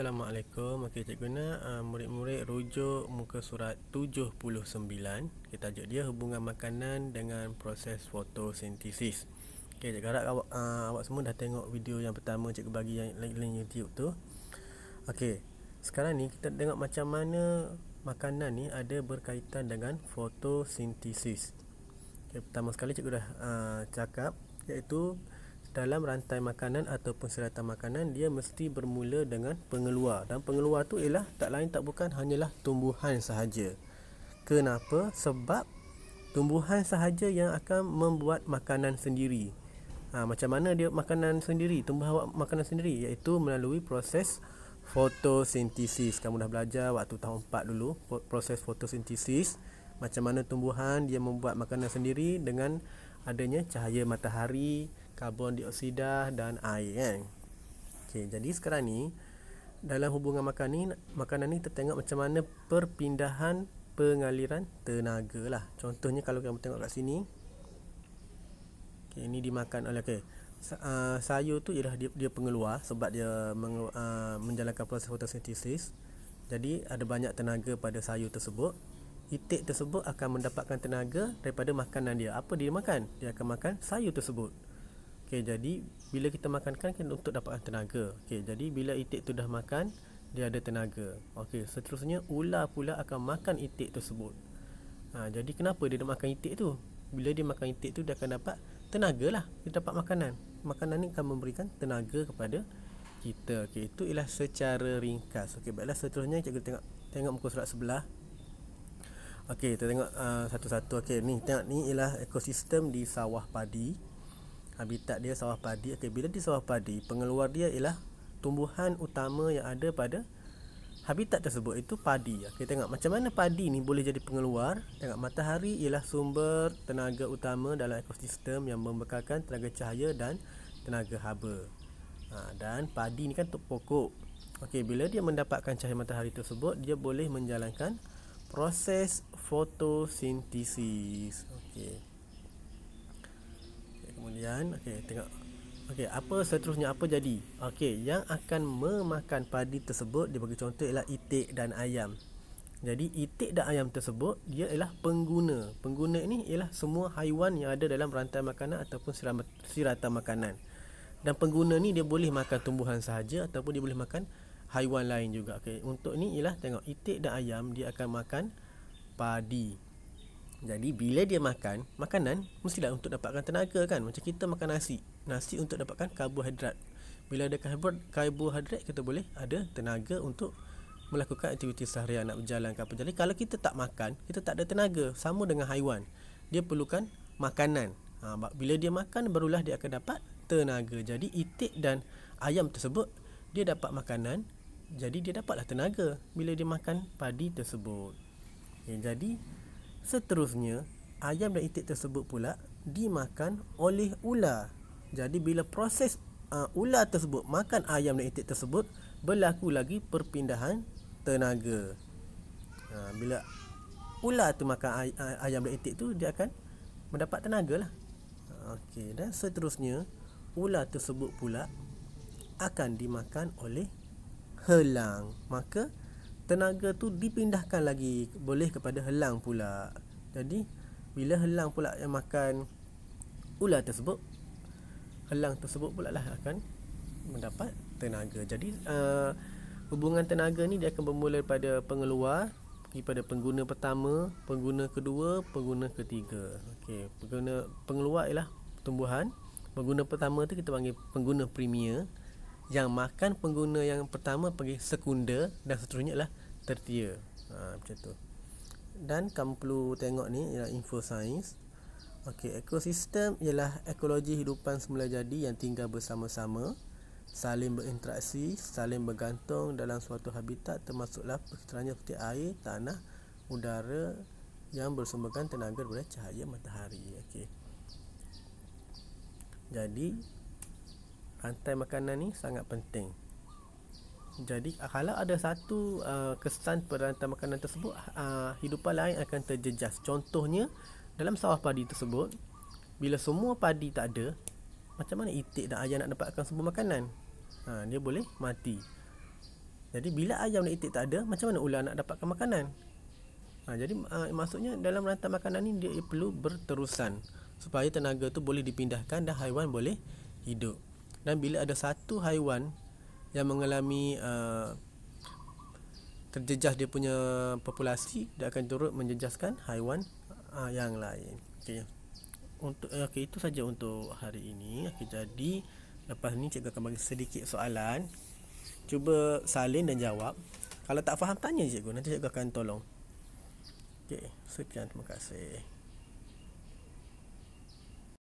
Assalamualaikum. Okey, cikgu nak murid-murid rujuk muka surat 79. Kita tajuk dia hubungan makanan dengan proses fotosintesis. Okey, cikgu harap awak semua dah tengok video yang pertama cikgu bagi yang link YouTube tu. Okey, sekarang ni kita tengok macam mana makanan ni ada berkaitan dengan fotosintesis. Okey, pertama sekali cikgu dah cakap, iaitu dalam rantai makanan ataupun seratan makanan, dia mesti bermula dengan pengeluar, dan pengeluar tu ialah tak lain tak bukan hanyalah tumbuhan sahaja. Kenapa? Sebab tumbuhan sahaja yang akan membuat makanan sendiri. Macam mana dia makanan sendiri, tumbuhan makanan sendiri, iaitu melalui proses fotosintesis. Kamu dah belajar waktu tahun 4 dulu, proses fotosintesis, macam mana tumbuhan dia membuat makanan sendiri dengan adanya cahaya matahari, karbon dioksida dan air, kan. Okey, jadi sekarang ni dalam hubungan makanan ni kita tengok macam mana perpindahan pengaliran tenaga lah. Contohnya kalau kamu tengok kat sini, okey, ini dimakan oleh sayur tu ialah dia pengeluar sebab dia menjalankan proses fotosintesis. Jadi ada banyak tenaga pada sayur tersebut. Itik tersebut akan mendapatkan tenaga daripada makanan dia. Apa dia makan? Dia akan makan sayur tersebut. Okey, jadi bila kita makankan kan untuk dapatkan tenaga. Okey, jadi bila itik tu dah makan, dia ada tenaga. Okey, seterusnya ular pula akan makan itik tersebut. Jadi kenapa dia nak makan itik tu? Bila dia makan itik tu, dia akan dapat tenaga lah. Dia dapat makanan. Makanan ni akan memberikan tenaga kepada kita. Okey, itu ialah secara ringkas. Okey, baiklah, seterusnya cikgu tengok muka surat sebelah. Okey, kita tengok satu-satu. Okey, ni tengok, ni ialah ekosistem di sawah padi. Habitat dia sawah padi. Okey, bila di sawah padi, pengeluar dia ialah tumbuhan utama yang ada pada habitat tersebut, itu padi. Okey, tengok macam mana padi ni boleh jadi pengeluar. Tengok, matahari ialah sumber tenaga utama dalam ekosistem yang membekalkan tenaga cahaya dan tenaga haba. Dan padi ni kan pokok. Okey, bila dia mendapatkan cahaya matahari tersebut, dia boleh menjalankan proses fotosintesis. Okey. Kemudian tengok. Okey, apa seterusnya, apa jadi? Okey, yang akan memakan padi tersebut, dia bagi contoh ialah itik dan ayam. Jadi itik dan ayam tersebut dia ialah pengguna. Pengguna ini ialah semua haiwan yang ada dalam rantai makanan ataupun siratan makanan. Dan pengguna ni dia boleh makan tumbuhan sahaja ataupun dia boleh makan haiwan lain juga. Okey, untuk ni ialah tengok, itik dan ayam dia akan makan padi. Jadi bila dia makan makanan, mestilah untuk dapatkan tenaga, kan. Macam kita makan nasi untuk dapatkan karbohidrat. Bila ada karbohidrat, kita boleh ada tenaga untuk melakukan aktiviti seharian, nak berjalan ke apa. Jadi kalau kita tak makan, kita tak ada tenaga. Sama dengan haiwan, dia perlukan makanan. Bila dia makan, barulah dia akan dapat tenaga. Jadi itik dan ayam tersebut dia dapat makanan, jadi dia dapatlah tenaga bila dia makan padi tersebut. Jadi seterusnya ayam dan itik tersebut pula dimakan oleh ular. Jadi bila proses ular tersebut makan ayam dan itik tersebut, berlaku lagi perpindahan tenaga. Bila ular tu makan ayam dan itik tu, dia akan mendapat tenaga lah. Okey, dan seterusnya ular tersebut pula akan dimakan oleh helang. Maka tenaga tu dipindahkan lagi, boleh kepada helang pula. Jadi bila helang pula yang makan ular tersebut, helang tersebut pula lah akan mendapat tenaga. Jadi hubungan tenaga ni dia akan bermula daripada pengeluar pergi pada pengguna pertama, pengguna kedua, pengguna ketiga. Okey, pengeluar ialah tumbuhan. Pengguna pertama tu kita panggil pengguna premier. Yang makan pengguna yang pertama panggil sekunder, dan seterusnya lah tertier. Macam tu. Dan kamu perlu tengok ni ialah info sains. Okey, ekosistem ialah ekologi hidupan semula jadi yang tinggal bersama-sama, saling berinteraksi, saling bergantung dalam suatu habitat, termasuklah persekitarannya seperti air, tanah, udara yang bersumberkan tenaga daripada cahaya matahari. Okey. Jadi rantai makanan ni sangat penting. Jadi kalau ada satu kesan pada rantai makanan tersebut, hidupan lain akan terjejas. Contohnya dalam sawah padi tersebut, bila semua padi tak ada, macam mana itik dan ayam nak dapatkan semua makanan? Dia boleh mati. Jadi bila ayam dan itik tak ada, macam mana ular nak dapatkan makanan? Jadi maksudnya dalam rantai makanan ni dia perlu berterusan supaya tenaga tu boleh dipindahkan dan haiwan boleh hidup. Dan bila ada satu haiwan yang mengalami terjejas dia punya populasi, dia akan turut menjejaskan haiwan yang lain. Okey. Itu saja untuk hari ini. Jadi lepas ni cikgu akan bagi sedikit soalan. Cuba salin dan jawab. Kalau tak faham tanya cikgu, nanti cikgu akan tolong. Okey, sekian, terima kasih.